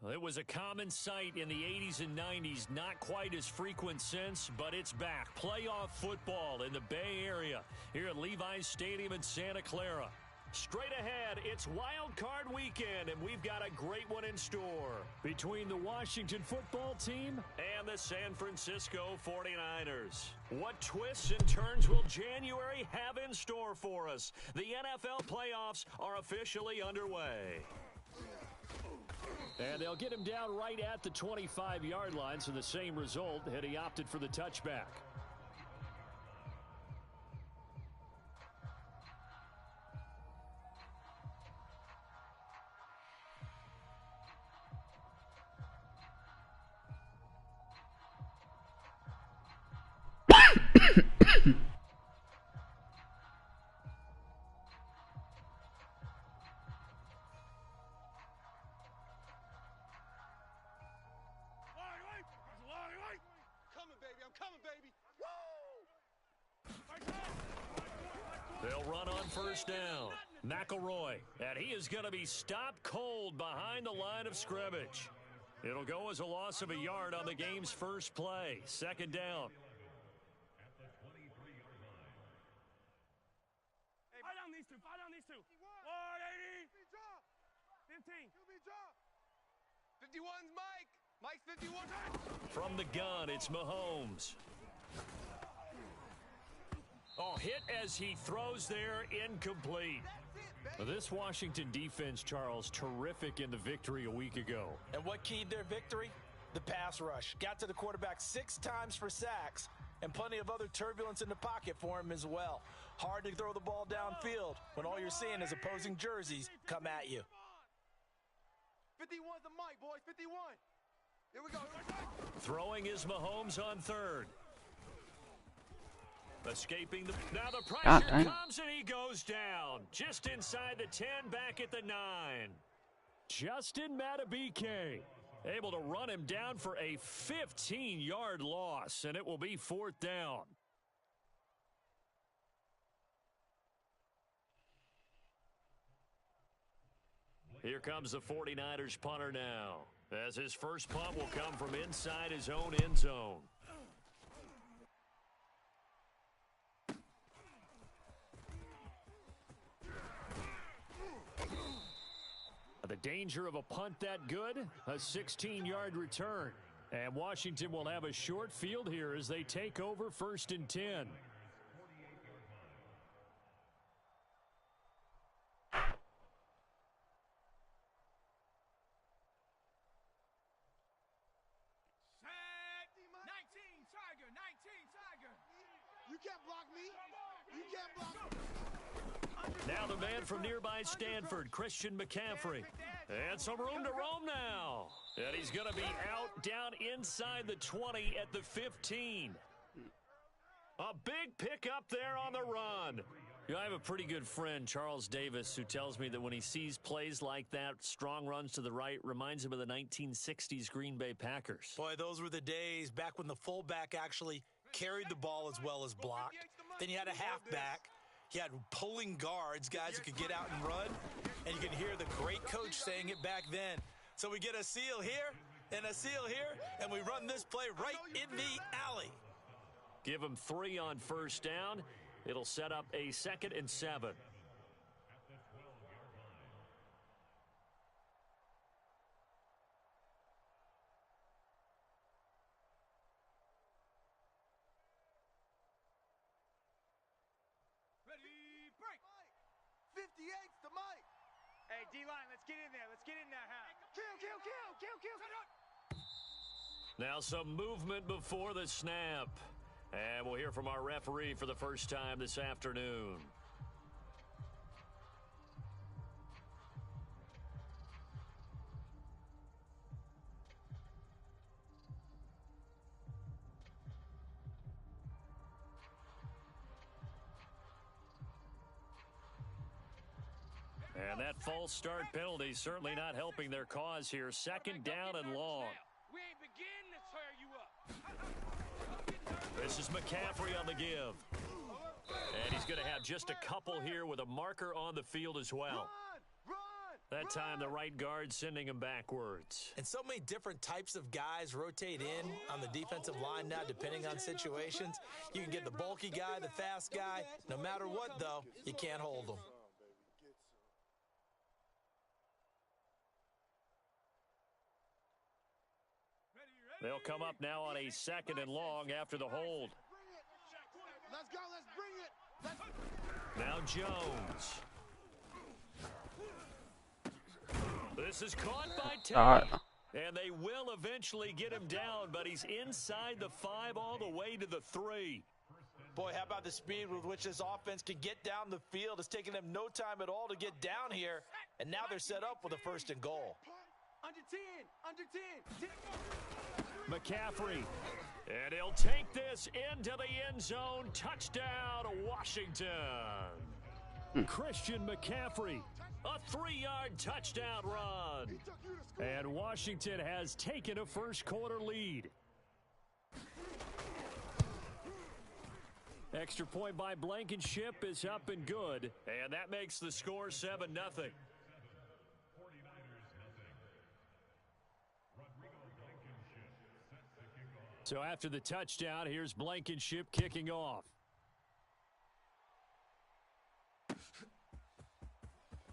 It was a common sight in the 80s and 90s, not quite as frequent since, but it's back. Playoff football in the Bay Area here at Levi's Stadium in Santa Clara. Straight ahead, it's Wild Card Weekend, and we've got a great one in store between the Washington football team and the San Francisco 49ers. What twists and turns will January have in store for us? The NFL playoffs are officially underway. And they'll get him down right at the 25-yard line, so the same result had he opted for the touchback. They'll run on first down. McElroy, and he is going to be stopped cold behind the line of scrimmage. It'll go as a loss of a yard on the game's first play. Second down. Hey, fight on these two. 180. 15. 51's Mike. Mike's 51. From the gun, it's Mahomes. Oh, hit as he throws there, incomplete. This Washington defense, Charles, terrific in the victory a week ago. And what keyed their victory? The pass rush. Got to the quarterback 6 times for sacks, and plenty of other turbulence in the pocket for him as well. Hard to throw the ball downfield when all you're seeing is opposing jerseys come at you. 51's the Mike, boys. 51. Here we go. Throwing is Mahomes on third. Escaping the... Now the pressure comes and he goes down. Just inside the 10, back at the 9. Justin Matabike able to run him down for a 15-yard loss, and it will be 4th down. Here comes the 49ers punter now, as his first punt will come from inside his own end zone. The danger of a punt that good, a 16-yard return. And Washington will have a short field here as they take over 1st and 10. You can't block me. You can't block me. Now the man from nearby Stanford, Christian McCaffrey. And some room to roam now. And he's going to be out down inside the 20 at the 15. A big pickup there on the run. You know, I have a pretty good friend, Charles Davis, who tells me that when he sees plays like that, strong runs to the right, reminds him of the 1960s Green Bay Packers. Boy, those were the days back when the fullback actually carried the ball as well as blocked. Then you had a halfback. You had pulling guards, guys who could get out and run. And you can hear the great coach saying it back then. So we get a seal here and a seal here, and we run this play right in the alley. Give him 3 on first down. It'll set up a 2nd and 7. Ready, break. 58's the Mike. Hey, D-line, let's get in there. Let's get in there, huh? Kill. Now some movement before the snap. And we'll hear from our referee for the first time this afternoon. And that false start penalty certainly not helping their cause here. 2nd down and long. We ain't begin to tear you up. This is McCaffrey on the give. And he's going to have just a couple here with a marker on the field as well. Run! That time the right guard sending him backwards. And so many different types of guys rotate in on the defensive line now, depending on situations. You can get the bulky guy, the fast guy. No matter what, though, you can't hold them. They'll come up now on a 2nd and long after the hold. Let's go, let's bring it. Now Jones. This is caught by Tate. And they will eventually get him down, but he's inside the 5 all the way to the 3. Boy, how about the speed with which this offense can get down the field? It's taken them no time at all to get down here, and now they're set up with a 1st and goal. Under 10, under 10. McCaffrey, and he'll take this into the end zone. Touchdown, Washington. Christian McCaffrey, a 3-yard touchdown run. And Washington has taken a first-quarter lead. Extra point by Blankenship is up and good, and that makes the score 7-0. So after the touchdown, here's Blankenship kicking off.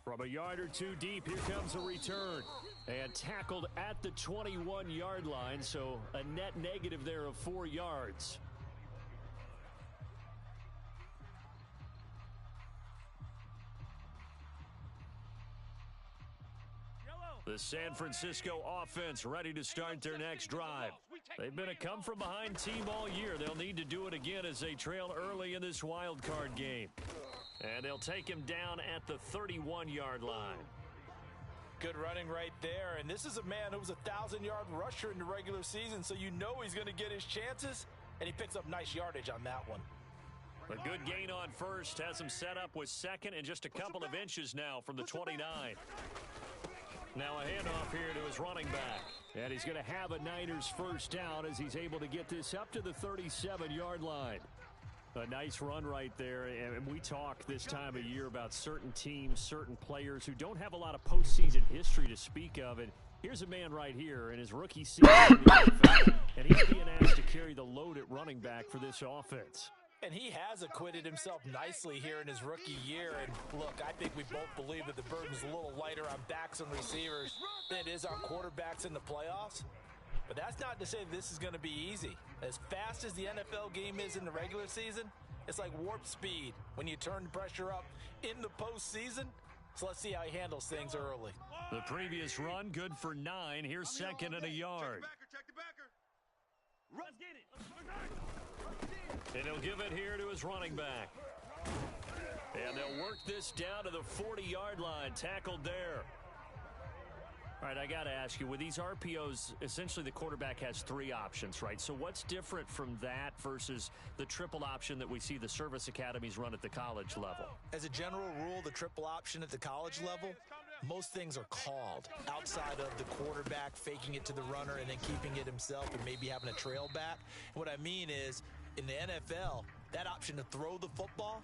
From a yard or two deep, here comes a return. And tackled at the 21-yard line, so a net negative there of 4 yards. The San Francisco offense ready to start their next drive. They've been a come-from-behind team all year. They'll need to do it again as they trail early in this wild card game. And they'll take him down at the 31-yard line. Good running right there. And this is a man who was a 1,000-yard rusher in the regular season, so you know he's going to get his chances, and he picks up nice yardage on that one. A good gain on first has him set up with 2nd and just a couple of inches now from the 29. Now a handoff here to his running back. And he's going to have a Niners first down as he's able to get this up to the 37-yard line. A nice run right there. And we talk this time of year about certain teams, certain players who don't have a lot of postseason history to speak of. And here's a man right here in his rookie season in the NFL, and he's being asked to carry the load at running back for this offense. And he has acquitted himself nicely here in his rookie year. And look, I think we both believe that the burden's a little lighter on backs and receivers than it is on quarterbacks in the playoffs. But that's not to say this is going to be easy. As fast as the NFL game is in the regular season, it's like warp speed when you turn the pressure up in the postseason. So let's see how he handles things early. The previous run, good for 9. Here's 2nd and a yard. Check the backer. Let's get it. And he'll give it here to his running back. And they'll work this down to the 40-yard line. Tackled there. All right, I got to ask you, with these RPOs, essentially the quarterback has 3 options, right? So what's different from that versus the triple option that we see the service academies run at the college level? As a general rule, the triple option at the college level, most things are called outside of the quarterback faking it to the runner and then keeping it himself and maybe having a trail back. What I mean is, in the NFL, that option to throw the football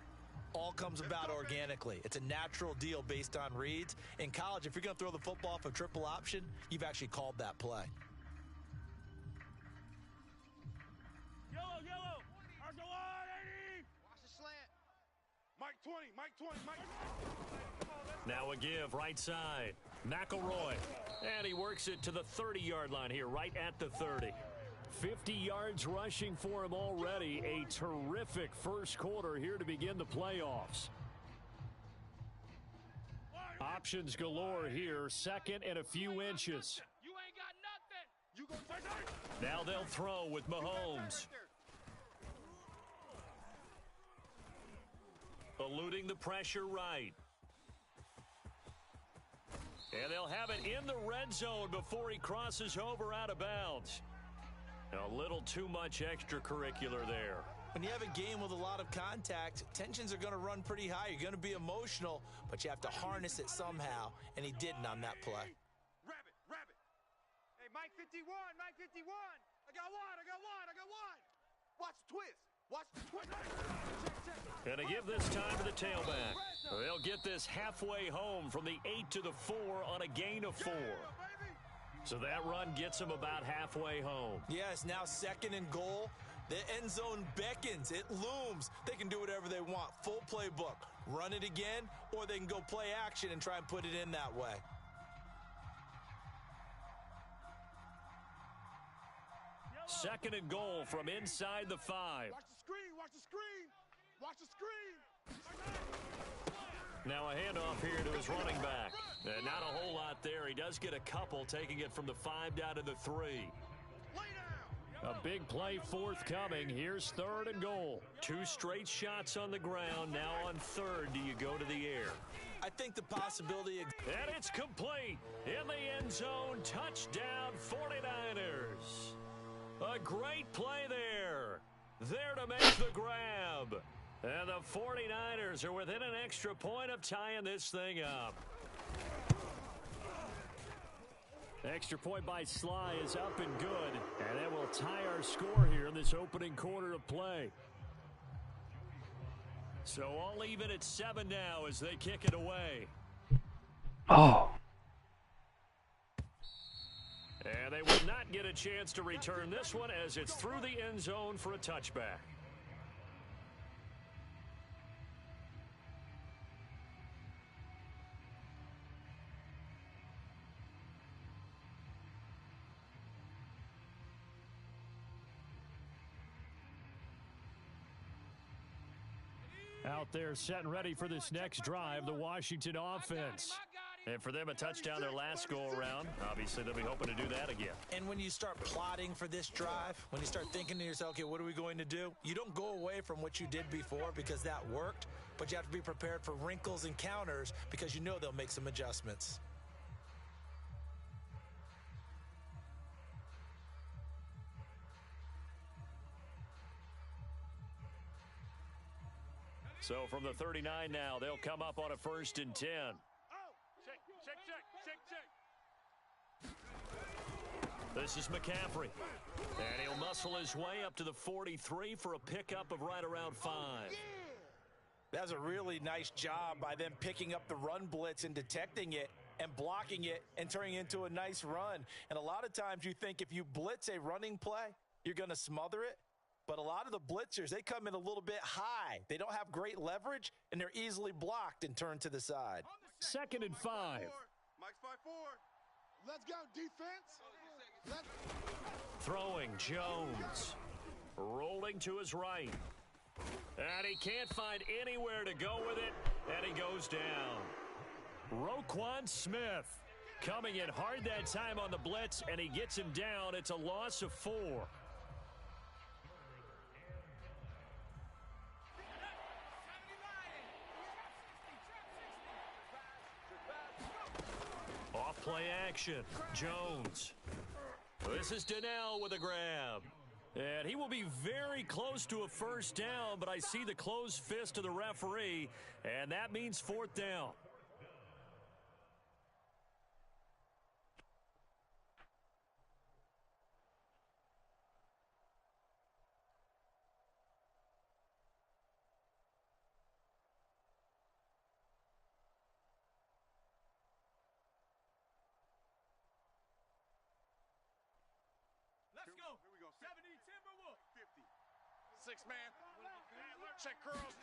all comes about organically. It's a natural deal based on reads. In college, if you're going to throw the football for triple option, you've actually called that play. Yellow. Argo on, 80. Watch the slant. Mike 20. Now a give, right side. McElroy. And he works it to the 30-yard line here, right at the 30. 50 yards rushing for him already. A terrific first quarter here to begin the playoffs. Options galore here. 2nd and a few inches. You ain't got nothing. You go. Now they'll throw with Mahomes. Eluding the pressure right. And they'll have it in the red zone before he crosses over out of bounds. A little too much extracurricular there. When you have a game with a lot of contact, tensions are going to run pretty high. You're going to be emotional, but you have to harness it somehow, and he didn't on that play. Rabbit. Hey, Mike 51. I got one. Watch the twist. Check. Gonna give this time to the tailback. They'll get this halfway home from the 8 to the 4 on a gain of 4. So that run gets them about halfway home. Yes, now 2nd and goal. The end zone beckons. It looms. They can do whatever they want. Full playbook. Run it again, or they can go play action and try and put it in that way. Second and goal from inside the 5. Watch the screen, watch the screen, watch the screen. Now a handoff here to his running back. And not a whole lot there. He does get a couple, taking it from the 5 down to the 3. A big play forthcoming. Here's 3rd and goal. 2 straight shots on the ground. Now on 3rd, do you go to the air? I think the possibility... And it's complete. In the end zone. Touchdown 49ers. A great play there. There to make the grab. And the 49ers are within an extra point of tying this thing up. Extra point by Sly is up and good. And that will tie our score here in this opening quarter of play. So all even at 7 now as they kick it away. Oh. And they will not get a chance to return this one as it's through the end zone for a touchback. Out there set and ready for this next drive, the Washington offense. And for them, a touchdown their last go-around. Obviously, they'll be hoping to do that again. And when you start plotting for this drive, when you start thinking to yourself, okay, what are we going to do? You don't go away from what you did before because that worked, but you have to be prepared for wrinkles and counters because you know they'll make some adjustments. So from the 39 now, they'll come up on a 1st and 10. This is McCaffrey. And he'll muscle his way up to the 43 for a pickup of right around 5. That was a really nice job by them picking up the run blitz and detecting it and blocking it and turning it into a nice run. And a lot of times you think if you blitz a running play, you're going to smother it. But a lot of the blitzers, they come in a little bit high. They don't have great leverage, and they're easily blocked and turned to the side. 2nd and 5. Mike's 5-4. Let's go, defense. Throwing Jones. Rolling to his right. And he can't find anywhere to go with it, and he goes down. Roquan Smith coming in hard that time on the blitz, and he gets him down. It's a loss of 4. Play action. Jones. This is Donnell with a grab. And he will be very close to a 1st down, but I see the closed fist of the referee, and that means 4th down. Here we go. 70 Timberwolves. 50. 6-man. Check curls.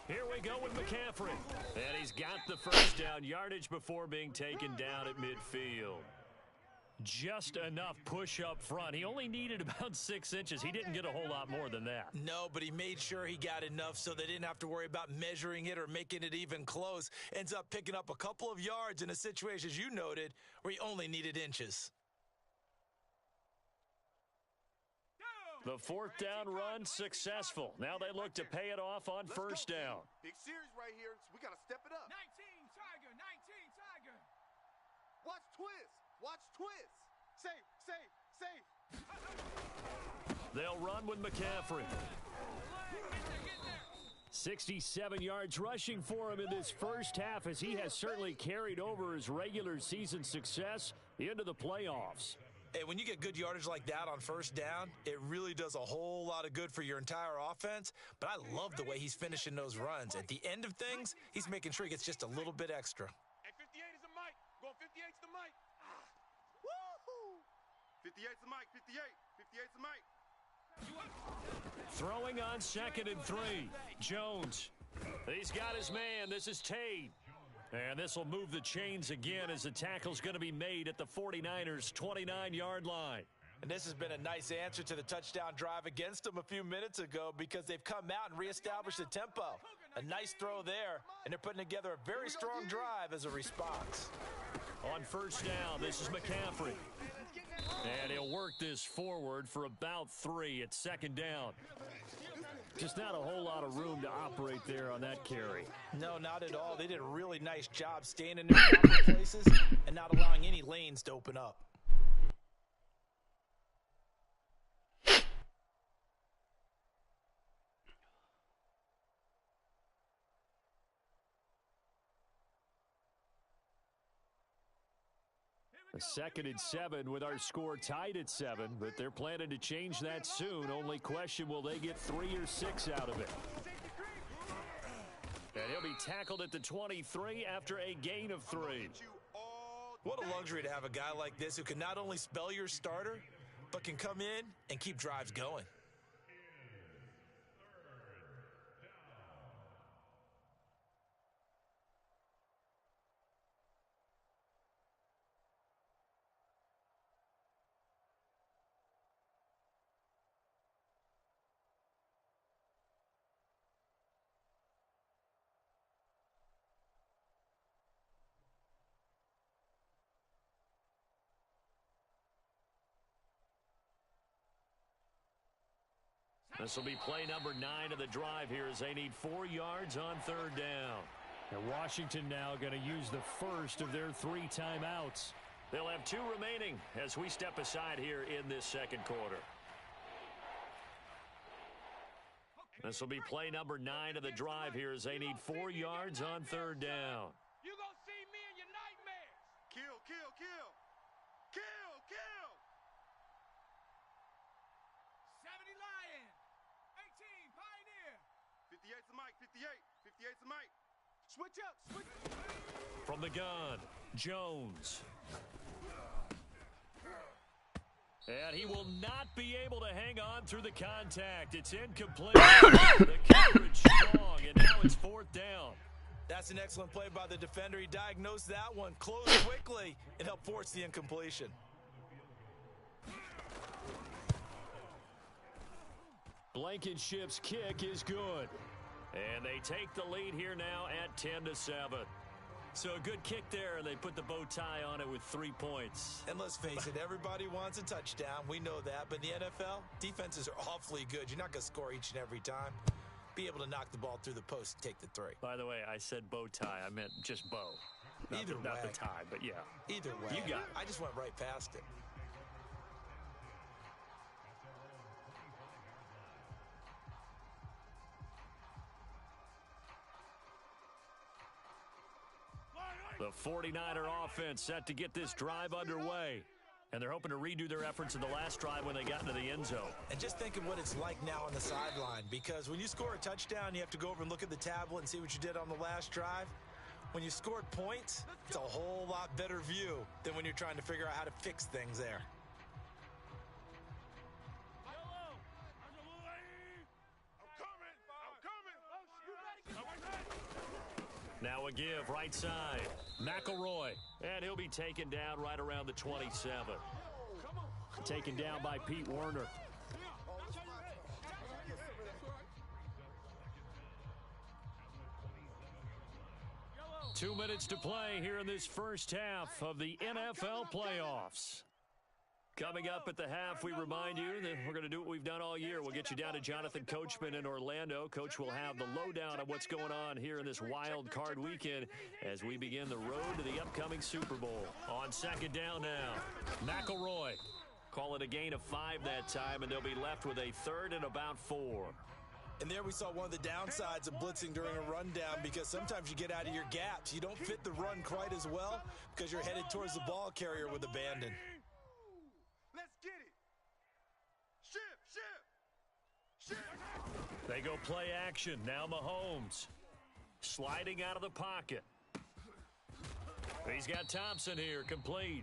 Here we go with McCaffrey. And he's got the 1st down yardage before being taken down at midfield. Just enough push up front. He only needed about 6 inches. He didn't get a whole lot more than that. No, but he made sure he got enough so they didn't have to worry about measuring it or making it even close. Ends up picking up a couple of yards in a situation, as you noted, where he only needed inches. The 4th down run successful. Now they look to pay it off on 1st down. Big series right here, so we got to step it up. 19 Tiger, 19 Tiger. Watch twist. Watch twist. Safe. They'll run with McCaffrey. 67 yards rushing for him in this first half as he has certainly carried over his regular season success into the playoffs. Hey, when you get good yardage like that on first down, it really does a whole lot of good for your entire offense. But I love the way he's finishing those runs. At the end of things, he's making sure he gets just a little bit extra. Hey, 58 is the mic. Go 58's the mic. Woo-hoo! 58's the mic. 58. 58's the mic. Throwing on 2nd and 3. Jones. He's got his man. This is Tate. And this will move the chains again as the tackle's going to be made at the 49ers' 29-yard line. And this has been a nice answer to the touchdown drive against them a few minutes ago because they've come out and reestablished the tempo. A nice throw there, and they're putting together a very strong drive as a response. On first down, this is McCaffrey. And he'll work this forward for about 3 at 2nd down. Just not a whole lot of room to operate there on that carry. No, not at all. They did a really nice job staying in their proper places and not allowing any lanes to open up. A 2nd and 7 with our score tied at 7, but they're planning to change that soon. Only question, will they get 3 or 6 out of it? And he'll be tackled at the 23 after a gain of 3. What a luxury to have a guy like this who can not only spell your starter, but can come in and keep drives going. This will be play number 9 of the drive here as they need 4 yards on 3rd down. And Washington now going to use the first of their 3 timeouts. They'll have 2 remaining as we step aside here in this 2nd quarter. This will be play number 9 of the drive here as they need 4 yards on 3rd down. You gonna see me in your nightmares. Kill, kill, kill. Kill, kill. 70 Lion. 18 Pioneer. 58's the mic. 58. 58's the mic. Switch up. Switch. From the gun, Jones. And he will not be able to hang on through the contact. It's incomplete. The coverage strong, and now it's 4th down. That's an excellent play by the defender. He diagnosed that one, closed quickly, and helped force the incompletion. Blankenship's kick is good. And they take the lead here now at 10-7. So a good kick there, and they put the bow tie on it with 3 points. And let's face it, everybody wants a touchdown. We know that. But in the NFL, defenses are awfully good. You're not going to score each and every time. Be able to knock the ball through the post and take the 3. By the way, I said bow tie. I meant just bow. Not the tie, but yeah. Either way. You got it. I just went right past it. The 49er offense set to get this drive underway. And they're hoping to redo their efforts in the last drive when they got into the end zone. And just think of what it's like now on the sideline, because when you score a touchdown, you have to go over and look at the tablet and see what you did on the last drive. When you scored points, it's a whole lot better view than when you're trying to figure out how to fix things there. Now a give, right side. McElroy. And he'll be taken down right around the 27. Taken down by Pete Werner. Two minutes to play here in this first half of the NFL playoffs. Coming up at the half, we remind you that we're going to do what we've done all year. We'll get you down to Jonathan Coachman in Orlando. Coach will have the lowdown of what's going on here in this wild card weekend as we begin the road to the upcoming Super Bowl. On second down now, McElroy. Call it a gain of 5 that time, and they'll be left with a third and about 4. And there we saw one of the downsides of blitzing during a rundown, because sometimes you get out of your gaps. You don't fit the run quite as well because you're headed towards the ball carrier with abandon. They go play action. Now Mahomes. Sliding out of the pocket. He's got Thompson here, complete.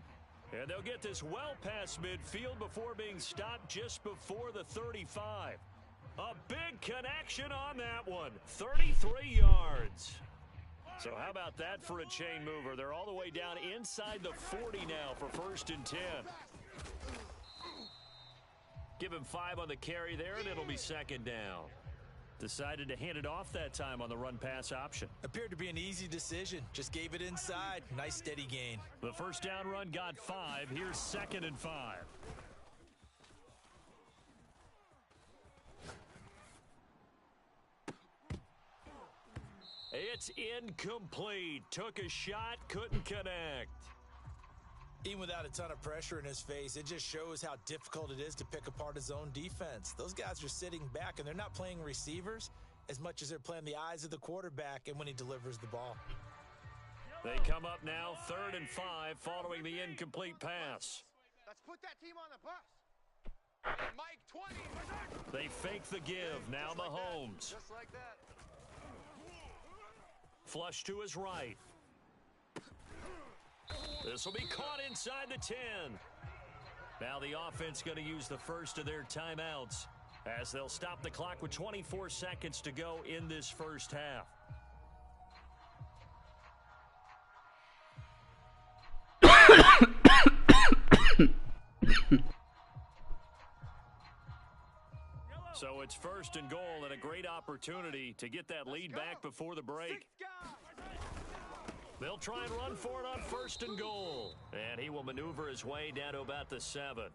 And they'll get this well past midfield before being stopped just before the 35. A big connection on that one. 33 yards. So how about that for a chain mover? They're all the way down inside the 40 now for 1st and 10. Give him 5 on the carry there, and it'll be 2nd down. Decided to hand it off that time on the run-pass option. Appeared to be an easy decision. Just gave it inside. Nice steady gain. The first down run got 5. Here's 2nd and 5. It's incomplete. Took a shot, couldn't connect. Even without a ton of pressure in his face, it just shows how difficult it is to pick apart his own defense. Those guys are sitting back, and they're not playing receivers as much as they're playing the eyes of the quarterback and when he delivers the ball. They come up now 3rd and 5 following the incomplete pass. Let's put that team on the bus. Mike 20. They fake the give. Now Mahomes. Just like that. Flush to his right. This will be caught inside the 10. Now the offense going to use the first of their timeouts as they'll stop the clock with 24 seconds to go in this first half. So it's 1st and goal and a great opportunity to get that lead back before the break. They'll try and run for it on 1st and goal. And he will maneuver his way down to about the 7.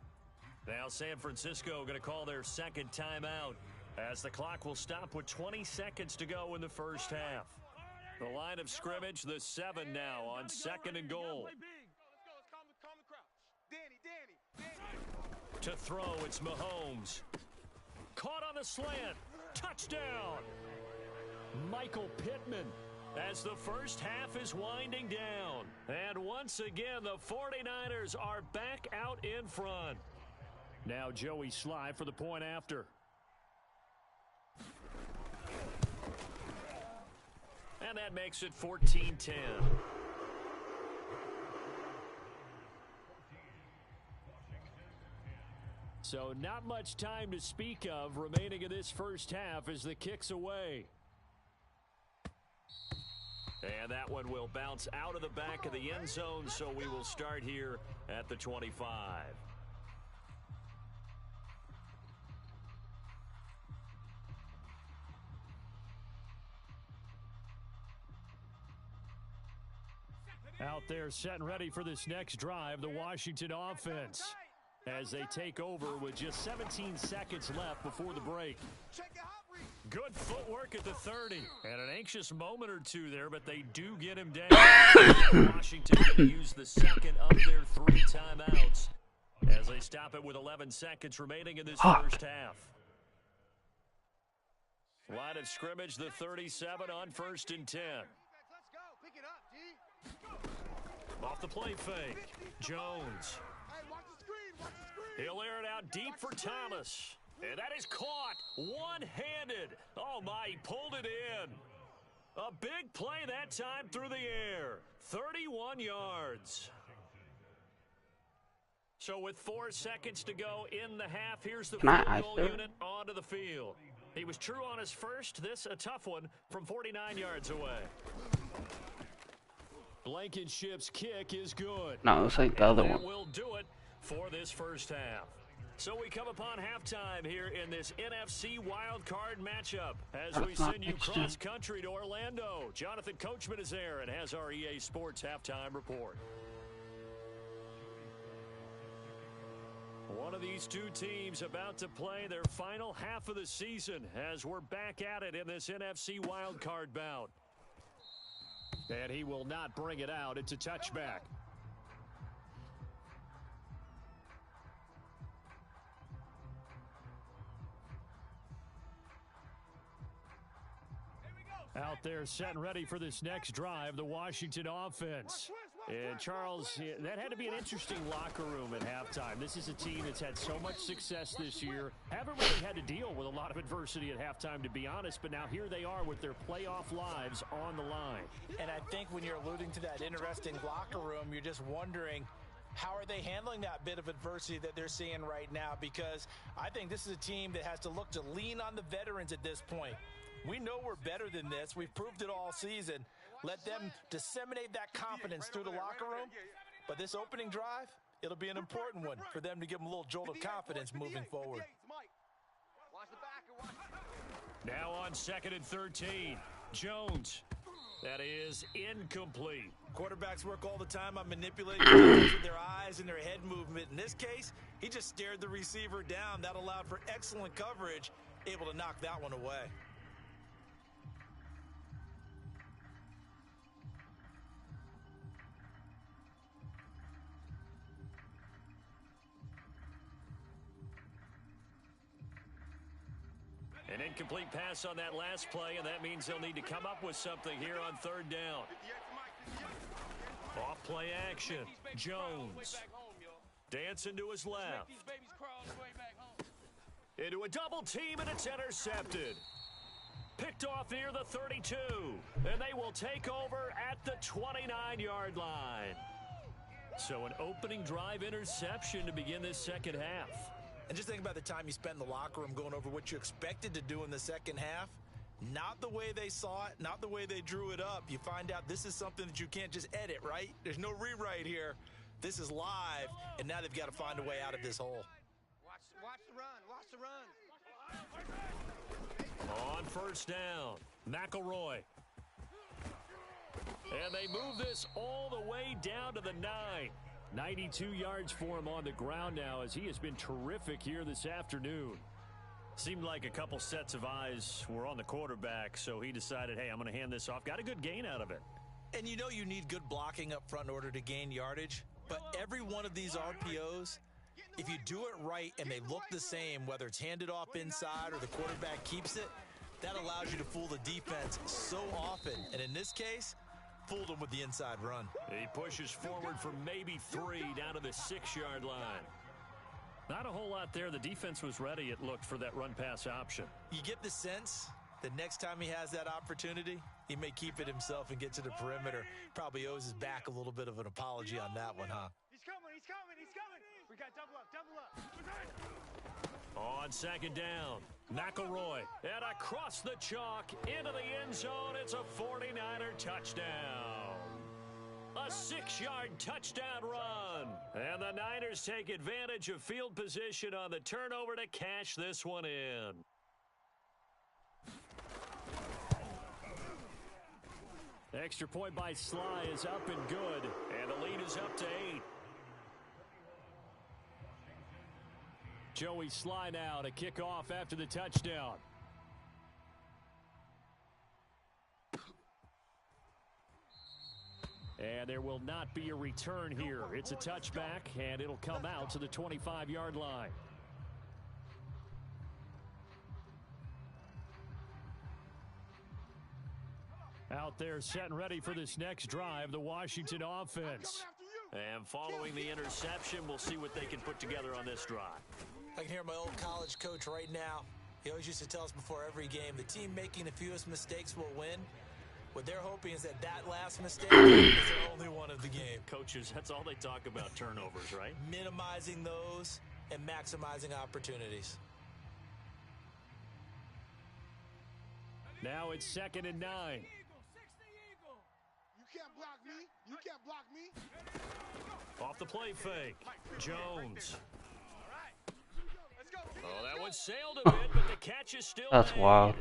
Now San Francisco going to call their 2nd timeout as the clock will stop with 20 seconds to go in the first half. The line of scrimmage, the 7 now on 2nd and goal. To throw, it's Mahomes. Caught on the slant. Touchdown. Michael Pittman. As the first half is winding down. And once again, the 49ers are back out in front. Now Joey Sly for the point after. And that makes it 14-10. So not much time to speak of remaining in this first half as the kick's away. And that one will bounce out of the back of the end zone, so we will start here at the 25. Out there set and ready for this next drive, the Washington offense, as they take over with just 17 seconds left before the break. Good footwork at the 30. And an anxious moment or two there, but they do get him down. Washington going to use the 2nd of their 3 timeouts as they stop it with 11 seconds remaining in this first half. Line of scrimmage, the 37 on 1st and 10. Off the play fake. Jones. He'll air it out deep for Thomas. And that is caught one-handed. Oh, my, he pulled it in. A big play that time through the air. 31 yards. So with 4 seconds to go in the half, here's the field goal unit onto the field. He was true on his first. This a tough one from 49 yards away. Blankenship's kick is good. No, it's like the other one. That will do it for this first half. So we come upon halftime here in this NFC wildcard matchup as we send you cross-country to Orlando. Jonathan Coachman is there and has our EA Sports halftime report. One of these two teams about to play their final half of the season as we're back at it in this NFC wildcard bout. And he will not bring it out. It's a touchback. Out there set and ready for this next drive, the Washington offense. And, Charles, that had to be an interesting locker room at halftime. This is a team that's had so much success this year. Haven't really had to deal with a lot of adversity at halftime, to be honest. But now here they are with their playoff lives on the line. And I think when you're alluding to that interesting locker room, you're just wondering, how are they handling that bit of adversity that they're seeing right now? Because I think this is a team that has to look to lean on the veterans at this point. We know we're better than this. We've proved it all season. Let them disseminate that confidence through the locker room. But this opening drive, it'll be an important one for them to give them a little jolt of confidence moving forward. Now on 2nd and 13, Jones. That is incomplete. Quarterbacks work all the time on manipulating with their eyes and their head movement. In this case, he just stared the receiver down. That allowed for excellent coverage, able to knock that one away. An incomplete pass on that last play, and that means they'll need to come up with something here on 3rd down. Off play action. Jones. Dancing to his left. Into a double team, and it's intercepted. Picked off near the 32, and they will take over at the 29-yard line. So an opening drive interception to begin this second half. And just think about the time you spent in the locker room going over what you expected to do in the second half. Not the way they saw it, not the way they drew it up. You find out this is something that you can't just edit, right? There's no rewrite here. This is live, and now they've got to find a way out of this hole. Watch the run. Watch the run. On 1st down, McElroy. And they move this all the way down to the 9. 92 yards for him on the ground now, as he has been terrific here this afternoon. Seemed like a couple sets of eyes were on the quarterback, so he decided, hey, I'm going to hand this off. Got a good gain out of it. And you know you need good blocking up front in order to gain yardage, but every one of these RPOs, if you do it right and they look the same, whether it's handed off inside or the quarterback keeps it, that allows you to fool the defense so often. And in this case, fooled him with the inside run. He pushes forward for maybe 3 down to the 6-yard line. Not a whole lot there. The defense was ready, it looked, for that run-pass option. You get the sense that next time he has that opportunity, he may keep it himself and get to the perimeter. Probably owes his back a little bit of an apology on that one, huh? He's coming. We got double up. On 2nd down, McElroy. And across the chalk into the end zone. It's a 49er touchdown. A 6-yard touchdown run. And the Niners take advantage of field position on the turnover to cash this one in. Extra point by Sly is up and good. And the lead is up to 8. Joey Sly now to kick off after the touchdown. And there will not be a return here. It's a touchback, and it'll come out to the 25-yard line. Out there set and ready for this next drive, the Washington offense. And following the interception, we'll see what they can put together on this drive. I can hear my old college coach right now. He always used to tell us before every game, the team making the fewest mistakes will win. What they're hoping is that last mistake is their only one of the game. Coaches, that's all they talk about, turnovers, right? Minimizing those and maximizing opportunities. Now it's 2nd and 9. You can't block me. Off the play fake. Jones. Oh, that one sailed a bit, but the catch is still That's there. wild.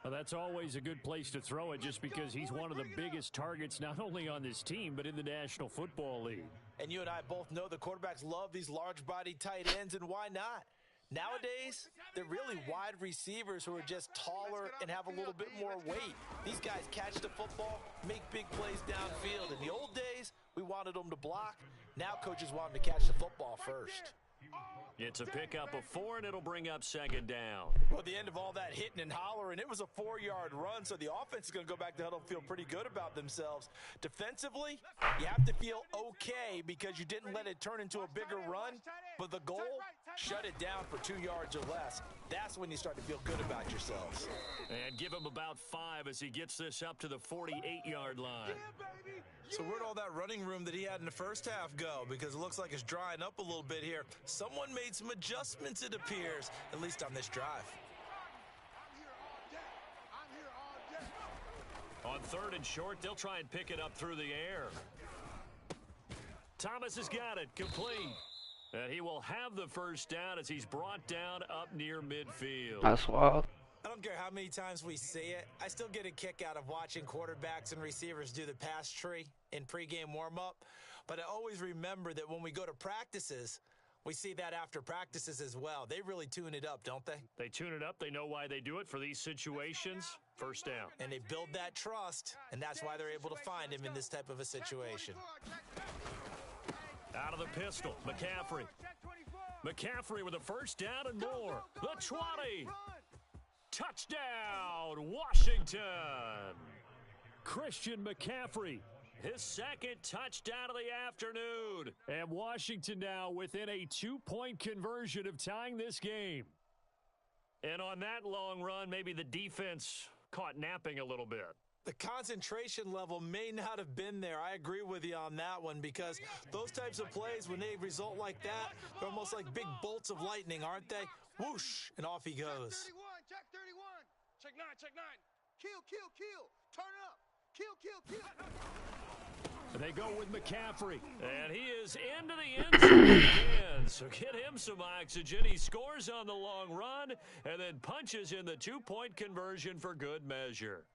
Well, that's always a good place to throw it just because he's one of the biggest targets not only on this team but in the National Football League. And you and I both know the quarterbacks love these large-body tight ends, and why not? Nowadays, they're really wide receivers who are just taller and have a little bit more weight. These guys catch the football, make big plays downfield. In the old days, we wanted them to block. Now coaches want them to catch the football first. It's a pickup of 4, and it'll bring up second down. Well, at the end of all that hitting and hollering, it was a 4-yard run, so the offense is going to go back to huddle and feel pretty good about themselves. Defensively, you have to feel okay because you didn't let it turn into a bigger run, but the goal, shut it down for 2 yards or less. That's when you start to feel good about yourselves. And give him about 5 as he gets this up to the 48-yard line. So where'd all that running room that he had in the first half go? Because it looks like it's drying up a little bit here. Someone made some adjustments, it appears, at least on this drive. On 3rd and short, they'll try and pick it up through the air. Thomas has got it, complete. And he will have the first down as he's brought down up near midfield. That's wild. I don't care how many times we see it. I still get a kick out of watching quarterbacks and receivers do the pass tree in pregame warm-up. But I always remember that when we go to practices, we see that after practices as well. They really tune it up, don't they? They tune it up. They know why they do it for these situations. First down. And they build that trust, and that's why they're able to find him in this type of a situation. Out of the pistol, McCaffrey. McCaffrey with a first down and more. The 20. Touchdown, Washington. Christian McCaffrey, his second touchdown of the afternoon. And Washington now within a 2-point conversion of tying this game. And on that long run, maybe the defense caught napping a little bit. The concentration level may not have been there. I agree with you on that one because those types of plays, when they result like that, they're almost like big bolts of lightning, aren't they? Whoosh, and off he goes. Check 31. Check 9. Check 9. Kill. Turn up. Kill. And they go with McCaffrey. And he is into the end zone again. So get him some oxygen. He scores on the long run and then punches in the 2-point conversion for good measure.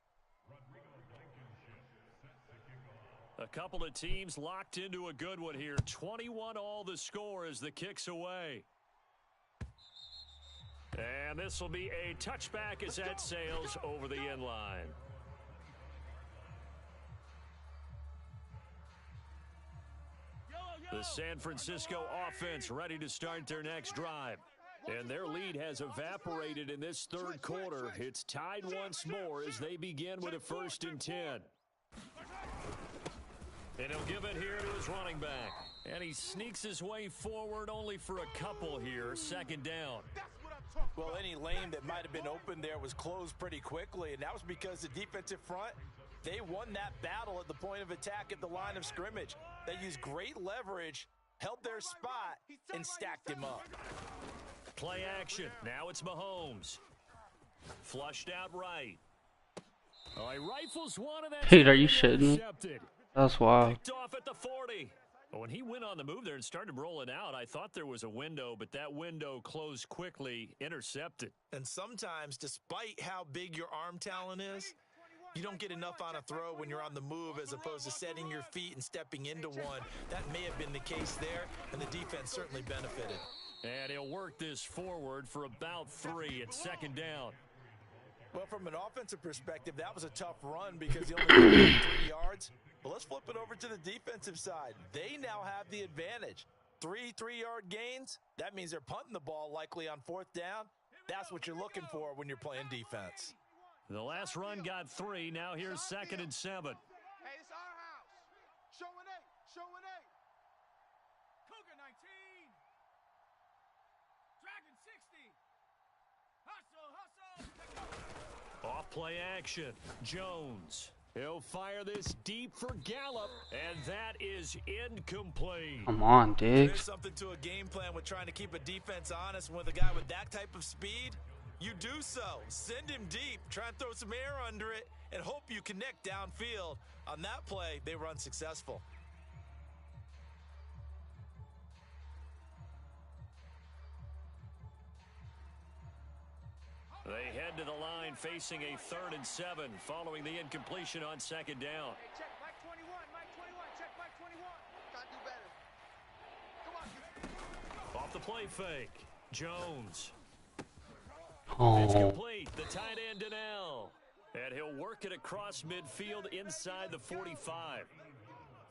A couple of teams locked into a good one here. 21 all the score as the kick's away. And this will be a touchback as that sails over the end line. The San Francisco offense ready to start their next drive. And their lead has evaporated in this third quarter. It's tied once more as they begin with a 1st and 10. And he'll give it here to his running back. And he sneaks his way forward only for a couple here. 2nd down. Well, any lane that might have been open there was closed pretty quickly, and that was because the defensive front, they won that battle at the point of attack at the line of scrimmage. They used great leverage, held their spot, and stacked him up. Play action. Now it's Mahomes. Flushed out right. Oh, he rifles one, and that's Dude, are you shitting? That's wild. Picked off at the 40. But when he went on the move there and started rolling out, I thought there was a window, but that window closed quickly, intercepted. And sometimes, despite how big your arm talent is, you don't get enough on a throw when you're on the move as opposed to setting your feet and stepping into one. That may have been the case there, and the defense certainly benefited. And he'll work this forward for about 3 at 2nd down. Well, from an offensive perspective, that was a tough run because he only got 3 yards. But let's flip it over to the defensive side. They now have the advantage. 3 3-yard gains, that means they're punting the ball likely on 4th down. That's what you're looking for when you're playing defense. The last run got 3. Now here's 2nd and 7. Hey, it's our house. Showing 8. Cougar 19. Dragon 60. Hustle. Off play action. Jones. He'll fire this deep for Gallup, and that is incomplete. Come on, Diggs. There's something to a game plan with trying to keep a defense honest with a guy with that type of speed. You do so. Send him deep. Try and throw some air under it and hope you connect downfield. On that play, they were unsuccessful. They head to the line facing a 3rd and 7 following the incompletion on 2nd down. Hey, check Mike 21. Check Mike 21. Gotta do better. Come on. Off the play fake. Jones. Oh. It's complete. The tight end, Donnell. And he'll work it across midfield inside the 45.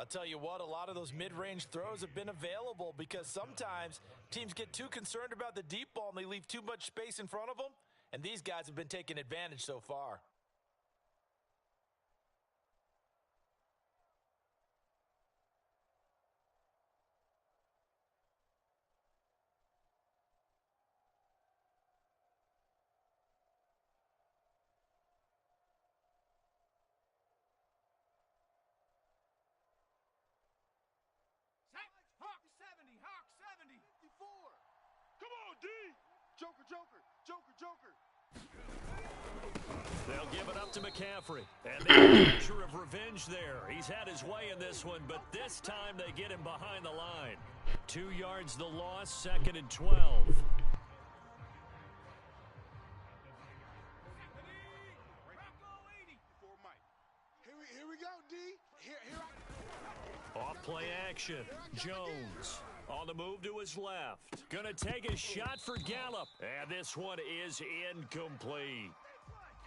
I'll tell you what, a lot of those mid-range throws have been available because sometimes teams get too concerned about the deep ball and they leave too much space in front of them, and these guys have been taking advantage so far. They'll give it up to McCaffrey. And there's a picture of revenge there. He's had his way in this one, but this time they get him behind the line. 2 yards the loss, 2nd and 12. Here we go, D. Off play action. Jones on the move to his left. Gonna take a shot for Gallup. And this one is incomplete.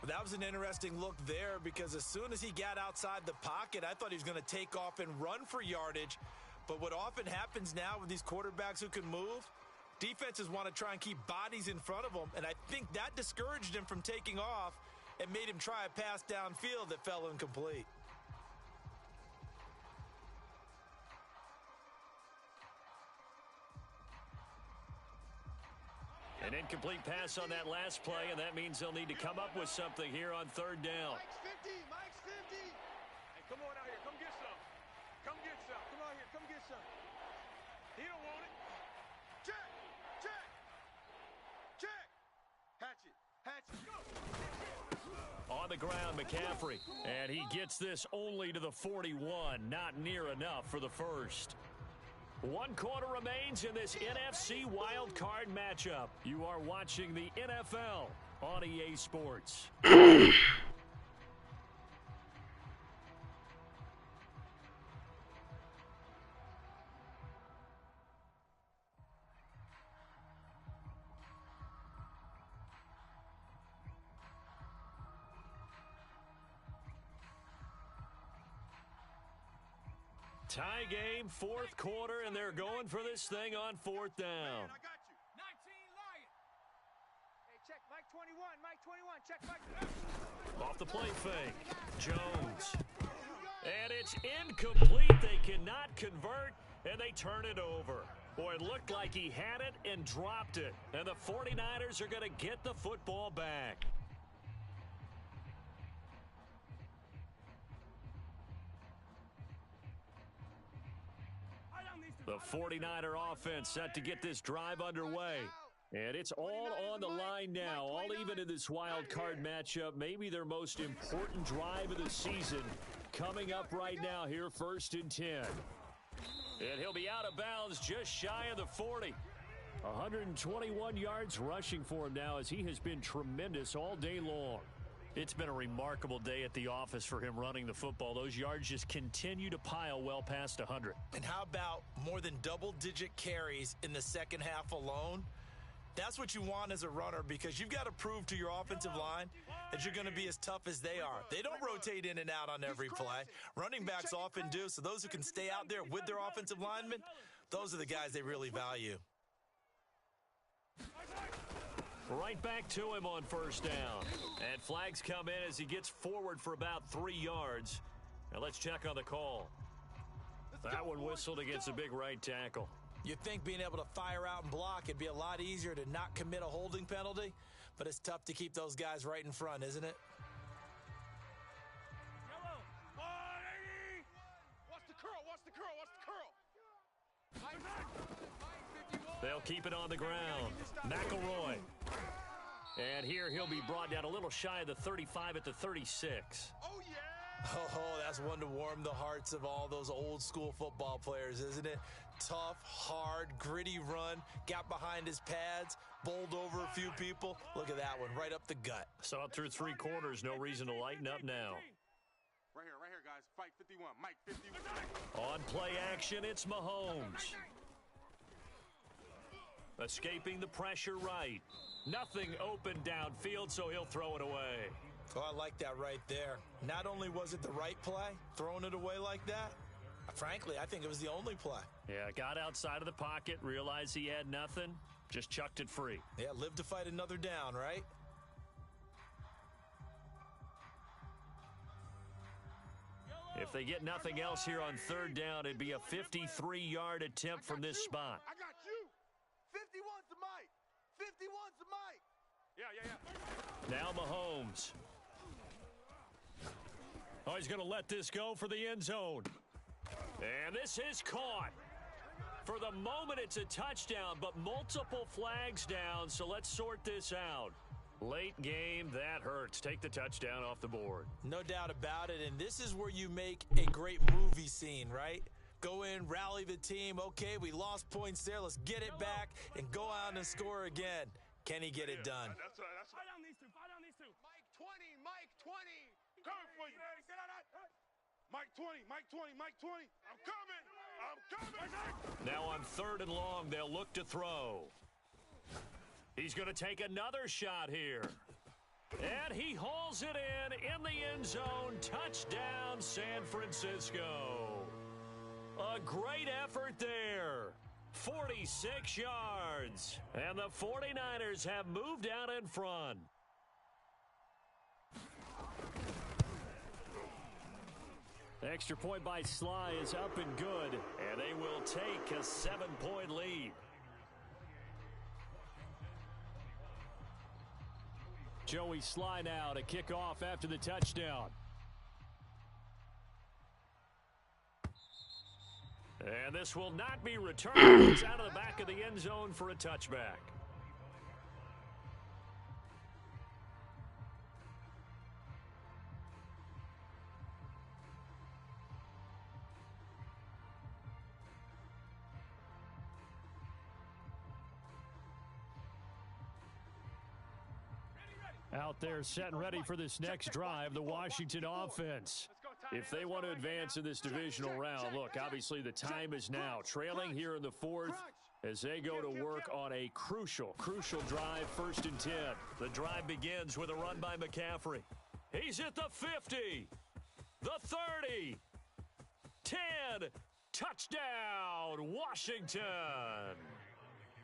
That was an interesting look there because as soon as he got outside the pocket, I thought he was going to take off and run for yardage. But what often happens now with these quarterbacks who can move, defenses want to try and keep bodies in front of them. And I think that discouraged him from taking off and made him try a pass downfield that fell incomplete. An incomplete pass on that last play, and that means they'll need to come up with something here on 3rd down. Mike's 50. Mike's 50. Hey, come on out here. Come get some. Come get some. Come out here. Come get some. He don't want it. Check. Check. Check. Hatchet. Hatchet. Go. On the ground, McCaffrey. And he gets this only to the 41. Not near enough for the first. 1 quarter remains in this NFC Wild Card matchup. You are watching the NFL on EA Sports. Tie game, 4th quarter, and they're going for this thing on 4th down. I got you. 19 Lion. Hey, check Mike 21. Mike 21. Check Mike. Off the play fake. Jones. And it's incomplete. They cannot convert, and they turn it over. Boy, it looked like he had it and dropped it. And the 49ers are going to get the football back. The 49er offense set to get this drive underway. And it's all on the line now, all even in this wild card matchup. Maybe their most important drive of the season coming up right now here, 1st and 10. And he'll be out of bounds just shy of the 40. 121 yards rushing for him now as he has been tremendous all day long. It's been a remarkable day at the office for him running the football. Those yards just continue to pile well past 100. And how about more than double-digit carries in the second half alone? That's what you want as a runner because you've got to prove to your offensive line that you're going to be as tough as they are. They don't rotate in and out on every play. Running backs often do, so those who can stay out there with their offensive linemen, those are the guys they really value. Right back to him on 1st down. And flags come in as he gets forward for about 3 yards. Now let's check on the call. That one whistled against a big right tackle. You'd think being able to fire out and block it'd be a lot easier to not commit a holding penalty, but it's tough to keep those guys right in front, isn't it? Yellow. 180. What's the curl? What's the curl? What's the curl? They'll keep it on the ground. McElroy. And here he'll be brought down a little shy of the 35 at the 36. Oh, yeah. Oh, that's one to warm the hearts of all those old school football players, isn't it? Tough, hard, gritty run, got behind his pads, bowled over a few people. Look at that one, right up the gut. Saw it through 3 quarters, no reason to lighten up now. Right here, guys. Fight 51. Mike 51. On play action, it's Mahomes. Escaping the pressure right. Nothing open downfield, so he'll throw it away. Oh, I like that right there. Not only was it the right play, throwing it away like that, Frankly, I think it was the only play. Yeah, got outside of the pocket, realized he had nothing, just chucked it free. Yeah, live to fight another down, right? If they get nothing else here on third down, it'd be a 53-yard attempt from this spot. I got you. 51's the mic. 51's the mic. Yeah. Now Mahomes. Oh, he's going to let this go for the end zone. And this is caught. For the moment, it's a touchdown, but multiple flags down, so let's sort this out. Late game, that hurts. Take the touchdown off the board. No doubt about it, and this is where you make a great movie scene, right? Go in, rally the team. Okay, we lost points there. Let's get it back and go out and score again. Can he get it done? That's fight on these two. Fight on these two. Mike 20. Mike 20. Coming for you. Mike 20. Mike 20. Mike 20. I'm coming. I'm coming. Now on third and long, they'll look to throw. He's going to take another shot here. And he hauls it in the end zone. Touchdown, San Francisco. A great effort there. 46 yards. And the 49ers have moved out in front. Extra point by Sly is up and good. And they will take a 7-point lead. Joey Sly now to kick off after the touchdown. And this will not be returned. It's out of the back of the end zone for a touchback. Out there set and ready for this next drive, the Washington offense. If they want to advance in this divisional round, look, obviously the time is now. Trailing here in the fourth as they go to work on a crucial drive, 1st and 10. The drive begins with a run by McCaffrey. He's at the 50, the 30, 10, touchdown, Washington.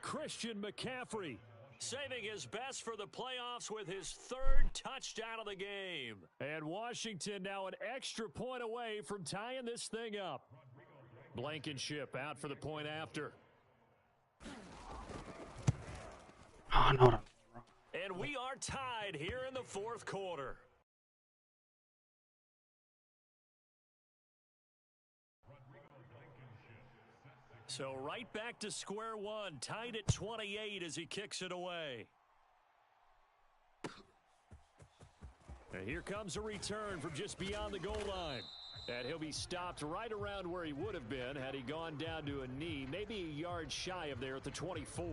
Christian McCaffrey saving his best for the playoffs with his 3rd touchdown of the game. And Washington now an extra point away from tying this thing up. Blankenship out for the point after. Oh, no. And we are tied here in the 4th quarter. So right back to square one, tied at 28 as he kicks it away. And here comes a return from just beyond the goal line. And he'll be stopped right around where he would have been had he gone down to a knee, maybe a yard shy of there at the 24.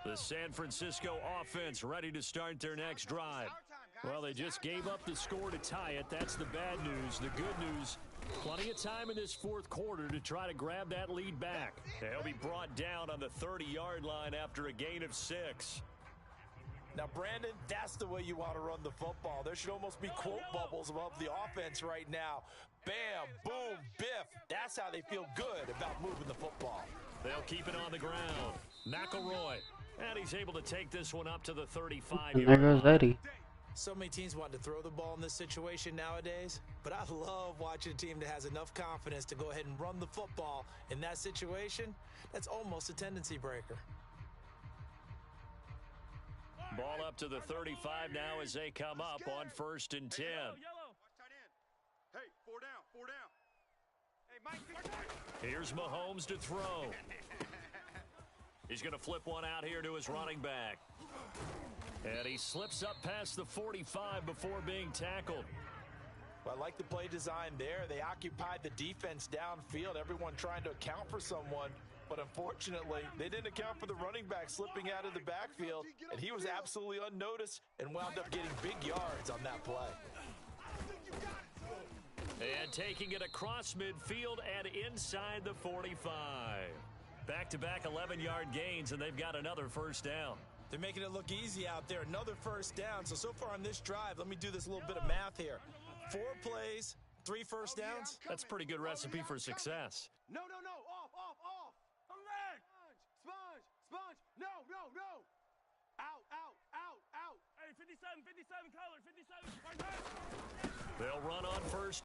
The San Francisco offense ready to start their next drive. Well, they just gave up the score to tie it. That's the bad news. The good news, plenty of time in this 4th quarter to try to grab that lead back. They'll be brought down on the 30-yard line after a gain of 6. Now, Brandon, that's the way you want to run the football. There should almost be quote bubbles above the offense right now. Bam, boom, biff. That's how they feel good about moving the football. They'll keep it on the ground. McElroy. And he's able to take this one up to the 35-yard And there goes line. Eddie. So many teams want to throw the ball in this situation nowadays, but I love watching a team that has enough confidence to go ahead and run the football in that situation. That's almost a tendency breaker. Ball up to the 35 now as they come up on 1st and 10. Hey, 4 down. Hey, Mike. Here's Mahomes to throw. He's going to flip one out here to his running back. And he slips up past the 45 before being tackled. Well, I like the play design there. They occupied the defense downfield, everyone trying to account for someone. But unfortunately, they didn't account for the running back slipping out of the backfield, and he was absolutely unnoticed and wound up getting big yards on that play. And taking it across midfield and inside the 45. Back-to-back 11-yard gains, and they've got another first down. They're making it look easy out there. Another first down. So far on this drive, let me do this little bit of math here. 4 plays, 3 first downs. That's a pretty good recipe for success. No. Off. Sponge. No. Out. Hey, 57, color, 57. They'll run on first